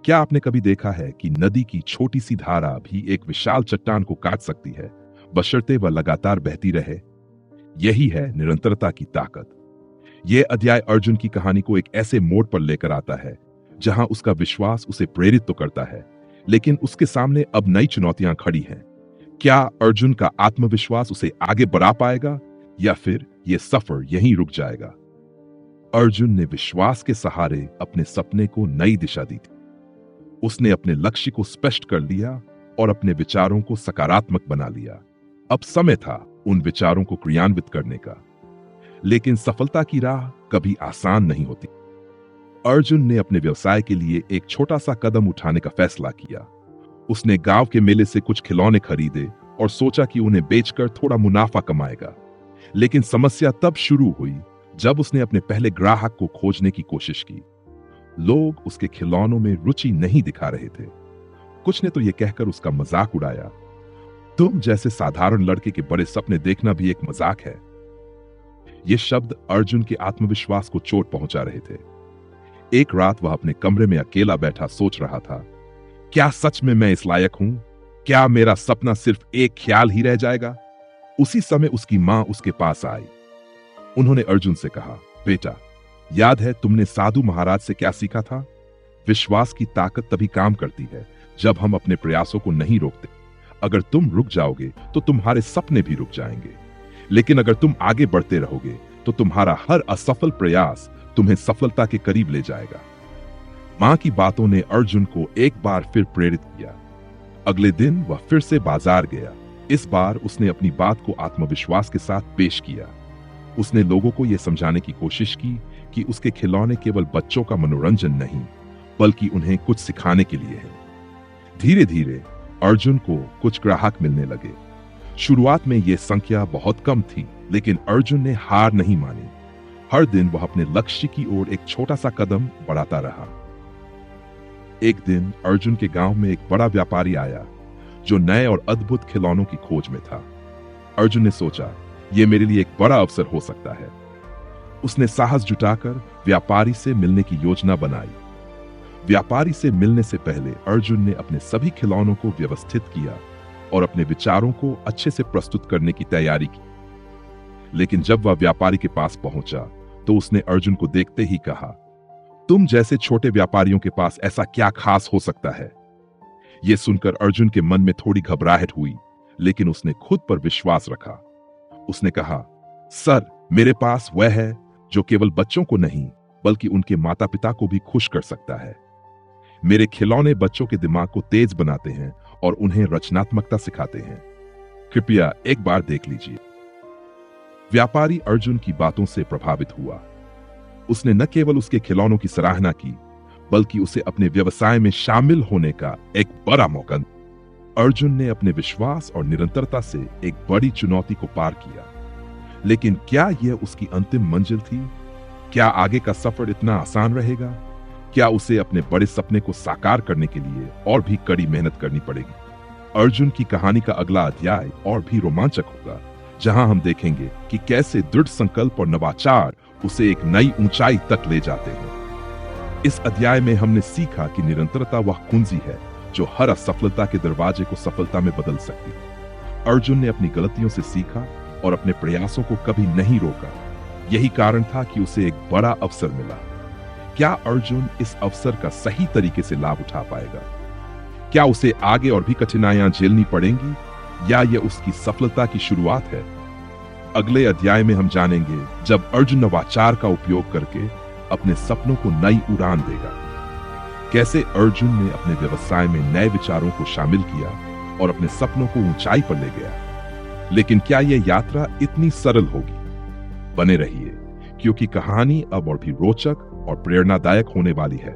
क्या आपने कभी देखा है कि नदी की छोटी सी धारा भी एक विशाल चट्टान को काट सकती है, बशर्ते वह लगातार बहती रहे? यही है निरंतरता की ताकत। यह अध्याय अर्जुन की कहानी को एक ऐसे मोड़ पर लेकर आता है जहां उसका विश्वास उसे प्रेरित तो करता है, लेकिन उसके सामने अब नई चुनौतियां खड़ी हैं। क्या अर्जुन का आत्मविश्वास उसे आगे बढ़ा पाएगा या फिर यह सफर यहीं रुक जाएगा? अर्जुन ने विश्वास के सहारे अपने सपने को नई दिशा दी थी। उसने अपने लक्ष्य को स्पष्ट कर लिया और अपने विचारों को सकारात्मक बना लिया। अब समय था उन विचारों को क्रियान्वित करने का। लेकिन सफलता की राह कभी आसान नहीं होती। अर्जुन ने अपने व्यवसाय के लिए एक छोटा सा कदम उठाने का फैसला किया। उसने गांव के मेले से कुछ खिलौने खरीदे और सोचा कि उन्हें बेचकर थोड़ा मुनाफा कमाएगा। लेकिन समस्या तब शुरू हुई जब उसने अपने पहले ग्राहक को खोजने की कोशिश की। लोग उसके खिलौनों में रुचि नहीं दिखा रहे थे। कुछ ने तो यह कहकर उसका मजाक उड़ाया, तुम जैसे साधारण लड़के के बड़े सपने देखना भी एक मजाक है। ये शब्द अर्जुन के आत्मविश्वास को चोट पहुंचा रहे थे। एक रात वह अपने कमरे में अकेला बैठा सोच रहा था, क्या सच में मैं इस लायक हूं? क्या मेरा सपना सिर्फ एक ख्याल ही रह जाएगा? उसी समय उसकी मां उसके पास आई। उन्होंने अर्जुन से कहा, बेटा, याद है तुमने साधु महाराज से क्या सीखा था? विश्वास की ताकत तभी काम करती है जब हम अपने प्रयासों को नहीं रोकते। अगर तुम रुक जाओगे तो तुम्हारे सपने भी रुक जाएंगे, लेकिन अगर तुम आगे बढ़ते रहोगे तो तुम्हारा हर असफल प्रयास तुम्हें सफलता के करीब ले जाएगा। मां की बातों ने अर्जुन को एक बार फिर प्रेरित किया। अगले दिन वह फिर से बाजार गया। इस बार उसने अपनी बात को आत्मविश्वास के साथ पेश किया। उसने लोगों को यह समझाने की कोशिश की कि उसके खिलौने केवल बच्चों का मनोरंजन नहीं, बल्कि उन्हें कुछ सिखाने के लिए हैं। धीरे धीरे अर्जुन को कुछ ग्राहक मिलने लगे। शुरुआत में यह संख्या बहुत कम थी, लेकिन अर्जुन ने हार नहीं मानी। हर दिन वह अपने लक्ष्य की ओर एक छोटा सा कदम बढ़ाता रहा। एक दिन अर्जुन के गांव में एक बड़ा व्यापारी आया जो नए और अद्भुत खिलौनों की खोज में था। अर्जुन ने सोचा, यह मेरे लिए एक बड़ा अवसर हो सकता है। उसने साहस जुटाकर व्यापारी से मिलने की योजना बनाई। व्यापारी से मिलने से पहले अर्जुन ने अपने सभी खिलौनों को व्यवस्थित किया और अपने विचारों को अच्छे से प्रस्तुत करने की तैयारी की। लेकिन जब वह व्यापारी के पास पहुंचा तो उसने अर्जुन को देखते ही कहा, तुम जैसे छोटे व्यापारियों के पास ऐसा क्या खास हो सकता है? यह सुनकर अर्जुन के मन में थोड़ी घबराहट हुई, लेकिन उसने खुद पर विश्वास रखा। उसने कहा, सर, मेरे पास वह है जो केवल बच्चों को नहीं बल्कि उनके माता पिता को भी खुश कर सकता है। मेरे खिलौने बच्चों के दिमाग को तेज बनाते हैं और उन्हें रचनात्मकता सिखाते हैं। कृपया एक बार देख लीजिए। व्यापारी अर्जुन की बातों से प्रभावित हुआ। उसने न केवल उसके खिलौनों की सराहना की, बल्कि उसे अपने व्यवसाय में शामिल होने का एक बड़ा मौका दिया। अर्जुन ने अपने विश्वास और निरंतरता से एक बड़ी चुनौती को पार किया। लेकिन क्या यह उसकी अंतिम मंजिल थी? क्या आगे का सफर इतना आसान रहेगा? क्या उसे अपने बड़े सपने को साकार करने के लिए और भी कड़ी मेहनत करनी पड़ेगी? अर्जुन की कहानी का अगला अध्याय और भी रोमांचक होगा, जहां हम देखेंगे कि कैसे दृढ़ संकल्प और नवाचार उसे एक नई ऊंचाई तक ले जाते हैं। इस अध्याय में हमने सीखा कि निरंतरता वह कुंजी है जो हर असफलता के दरवाजे को सफलता में बदल सकती है। अर्जुन ने अपनी गलतियों से सीखा और अपने प्रयासों को कभी नहीं रोका। यही कारण था कि उसे एक बड़ा अवसर मिला। क्या अर्जुन इस अवसर का सही तरीके से लाभ उठा पाएगा? क्या उसे आगे और भी कठिनाइयां झेलनी पड़ेंगी या यह उसकी सफलता की शुरुआत है? अगले अध्याय में हम जानेंगे जब अर्जुन नवाचार का उपयोग करके अपने सपनों को नई उड़ान देगा। कैसे अर्जुन ने अपने व्यवसाय में नए विचारों को शामिल किया और अपने सपनों को ऊंचाई पर ले गया। लेकिन क्या यह यात्रा इतनी सरल होगी? बने रहिए, क्योंकि कहानी अब और भी रोचक और प्रेरणादायक होने वाली है।